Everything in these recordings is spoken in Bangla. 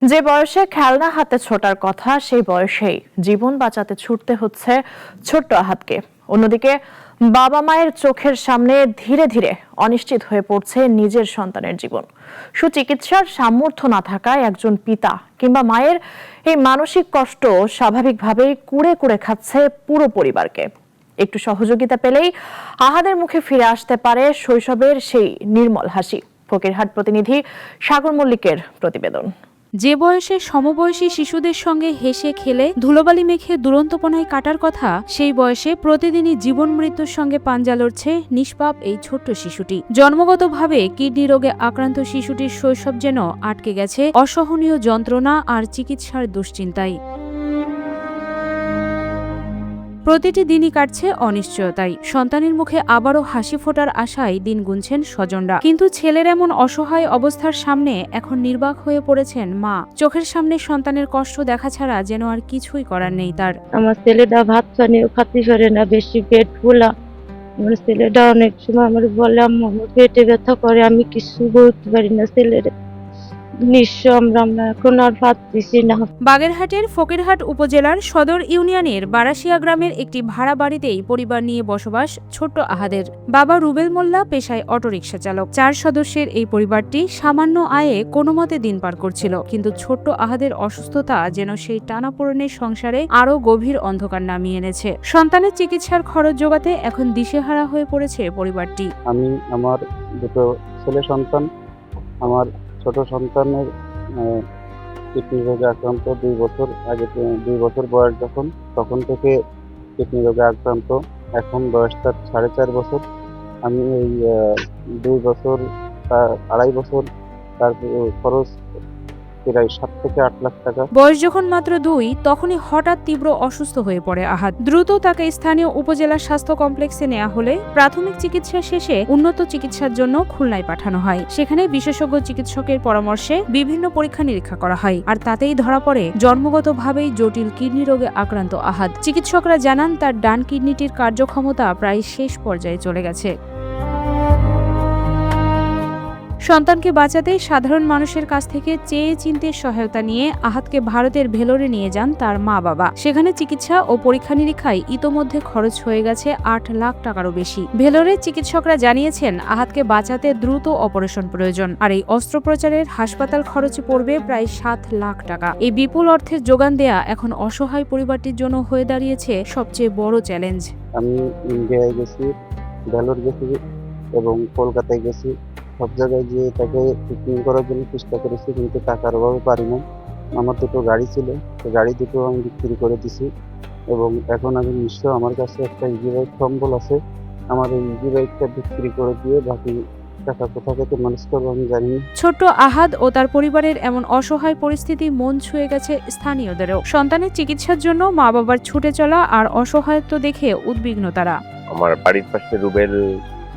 যে বয়সে খেলনা হাতে ছোটার কথা সেই বয়সেই জীবন বাঁচাতে ছুটতে হচ্ছে ছোট্ট আহাদকে। অন্যদিকে বাবা মায়ের চোখের সামনে ধীরে ধীরে অনিশ্চিত হয়ে পড়ছে নিজের সন্তানের জীবন। সুচিকিৎসার সামর্থ্য না থাকায় একজন পিতা কিংবা মায়ের এই মানসিক কষ্ট স্বাভাবিকভাবেই কুড়ে কুড়ে খাচ্ছে পুরো পরিবারকে। একটু সহযোগিতা পেলেই আহাদের মুখে ফিরে আসতে পারে শৈশবের সেই নির্মল হাসি। ফকিরহাট প্রতিনিধি সাগর মল্লিকের প্রতিবেদন। যে বয়সে সমবয়সী শিশুদের সঙ্গে হেসে খেলে ধুলোবালি মেখে দুরন্তপনায় কাটার কথা, সেই বয়সে প্রতিদিনই জীবন মৃত্যুর সঙ্গে পাঞ্জা লড়ছে নিষ্পাপ এই ছোট্ট শিশুটি। জন্মগতভাবে কিডনি রোগে আক্রান্ত শিশুটির শৈশব যেন আটকে গেছে অসহনীয় যন্ত্রণা আর চিকিৎসার দুশ্চিন্তায়। প্রতিটি দিনই কাটছে অনিশ্চয়তায়। সন্তানের মুখে আবারও হাসি ফোটার আশায় দিন গুনছেন স্বজনরা, কিন্তু ছেলের এমন অসহায় অবস্থার সামনে এখন নির্বাক হয়ে পড়েছেন মা। চোখের সামনে সন্তানের কষ্ট দেখা ছাড়া যেন আর কিছুই করার নেই তার। আমার ছেলেটা ভাত পানিও খাতে পারে না, বেশি পেট ফোলা। আমার ছেলেটা অনেক সময় আমার বলে, আম্মু আমার পেটে ব্যথা করে, আমি কিছু বলতে পারি না। ছেলের নিঃস্ব আমরা এখন আর পাচ্ছি না। বাগেরহাটের ফকিরহাট উপজেলার সদর ইউনিয়নের বারাসিয়া গ্রামের একটি ভাড়া বাড়িতেই পরিবার নিয়ে বসবাস ছোট্ট আহাদের। বাবা রুবেল মোল্লা পেশায় অটোরিকশা চালক। 4 সদস্যের এই পরিবারটি সামান্য আয়ে কোনো মতে দিন পার করছিল, কিন্তু ছোট্ট আহাদের অসুস্থতা যেন সেই টানাপোড়েনের সংসারে আরো গভীর অন্ধকার নামিয়ে এনেছে। সন্তানের চিকিৎসার খরচ জোগাতে এখন দিশেহারা হয়ে পড়েছে পরিবারটি। আমি আমার দুটো ছেলে সন্তান, আমার ছোট সন্তানের কিডনি রোগে আক্রান্ত 2 বছর আগে, 2 বছর বয়স তখন থেকে কিডনি রোগে আক্রান্ত। এখন বয়স তার 4.5 বছর। আমি এই 2 বছর 2.5 বছর তার খরচ প্রায় 7 থেকে 8 লাখ টাকা। বয়স যখন মাত্র 2, তখনই হঠাৎ তীব্র অসুস্থ হয়ে পড়ে আহাদ। দ্রুত তাকে স্থানীয় উপজেলা স্বাস্থ্য কমপ্লেক্সে নেওয়া হলে প্রাথমিক চিকিৎসা শেষে উন্নত চিকিৎসার জন্য খুলনায় পাঠানো হয়। সেখানে বিশেষজ্ঞ চিকিৎসকের পরামর্শে বিভিন্ন পরীক্ষা নিরীক্ষা করা হয়, আর তাতেই ধরা পড়ে জন্মগতভাবেই জটিল কিডনি রোগে আক্রান্ত আহাদ। চিকিৎসকরা জানান তার ডান কিডনিটির কার্যক্ষমতা প্রায় শেষ পর্যায়ে চলে গেছে। সন্তানকে বাঁচাতে সাধারণ মানুষের কাছ থেকে চেয়ে চিনতে সহায়তা নিয়ে আহাদকে ভারতের ভেলোরে নিয়ে যান তার মা বাবা। সেখানে চিকিৎসা ও পরীক্ষা নিরীক্ষায় ইতোমধ্যে খরচ হয়ে গেছে 8 লাখ টাকারও বেশি। ভেলোরের চিকিৎসকরা জানিয়েছেন আহাদকে বাঁচাতে দ্রুত অপারেশন প্রয়োজন, আর এই অস্ত্রোপচারের হাসপাতাল খরচে পড়বে প্রায় 7 লাখ টাকা। এই বিপুল অর্থের যোগান দেয়া এখন অসহায় পরিবারটির জন্য হয়ে দাঁড়িয়েছে সবচেয়ে বড় চ্যালেঞ্জ। আমি ইন্ডিয়ায় গেছি, ভেলোর গেছি এবং কলকাতায় গেছি। সব জায়গায় গিয়ে তাকে ট্রিটমেন্ট করার জন্য চেষ্টা করেছি, কিন্তু টাকার অভাবে পারি না। আমার দুটো গাড়ি ছিল, সেই গাড়ি দুটো আমি বিক্রি করে দিছি এবং এখন আমি নিঃস্ব। আমার কাছে একটা ইজি বাইক সম্বল আছে, আমার এই ইজি বাইকটা বিক্রি করে দিয়ে বাকি টাকা কোথা থেকে ম্যানেজ করবো আমি জানি না। ছোট্ট আহাদ ও তার পরিবারের এমন অসহায় পরিস্থিতি মন ছুঁয়ে গেছে স্থানীয়দেরও। সন্তানের চিকিৎসার জন্য মা বাবার ছুটে চলা আর অসহায়ত্ব দেখে উদ্বিগ্ন তারা। আমার বাড়ির পাশে রুবেল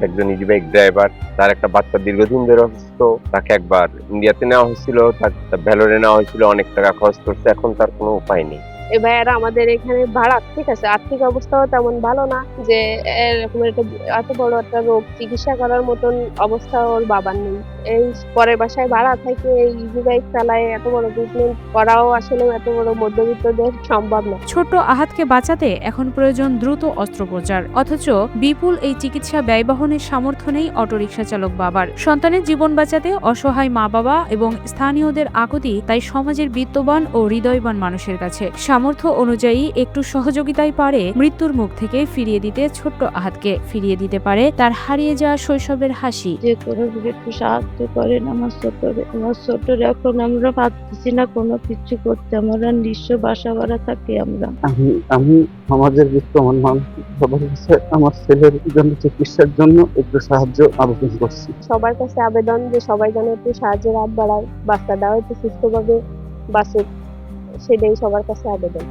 একজন ইজি বাইক ড্রাইভার, তার একটা বাচ্চা দীর্ঘদিন ধরে অসুস্থ। তাকে একবার ইন্ডিয়াতে নেওয়া হয়েছিল, তার ভেলোরে নেওয়া হয়েছিল, অনেক টাকা খরচ করছে। এখন তার কোনো উপায় নেই। এই ভাইয়ারা আমাদের এখানে ভাড়া, ঠিক আছে, আর্থিক অবস্থাও তেমন ভালো না যে এরকম এত বড় একটা রোগ চিকিৎসা করার মতন অবস্থা ওর বাবার নেই। এই পরের বাসায় ভাড়া থেকে এই ইজি বাইক চালায় এত বড় ট্রিটমেন্ট করাও আসলে এত বড় মধ্যবিত্তদের সম্ভব না। ছোট্ট আহাদকে বাঁচাতে এখন প্রয়োজন দ্রুত অস্ত্রোপচার, অথচ বিপুল এই চিকিৎসা ব্যয়বহনের সামর্থ্য নেই অটোরিকশা চালক বাবার। সন্তানের জীবন বাঁচাতে অসহায় মা বাবা এবং স্থানীয়দের আকুতি তাই সমাজের বিত্তবান ও হৃদয়বান মানুষের কাছে। সামর্থ্য অনুযায়ী একটু সহযোগিতাই পারে মৃত্যুর মুখ থেকে ফিরিয়ে দিতে ছোট্ট আহাদকে, ফিরিয়ে দিতে পারে তার হারিয়ে যাওয়া শৈশবের হাসি। যে কোনো একটু সাহায্য করেন আমার ছোটরে এখন আমরা পাচ্ছি না কোনো কিছু করতে, আমরা নিঃস্ব, বাসা ভাড়া থাকি আমরা। আমি সমাজের বিত্তমান মানুষ সবার কাছে আমার ছেলের জন্য চিকিৎসার জন্য একটু সাহায্য আবেদন করছি। সবার কাছে আবেদন যে সবাই যেন একটু সাহায্যের হাত বাড়ায়, বাচ্চাটাও একটু সুস্থভাবে বাঁচুক, সেটাই সবার কাছে আবেদন।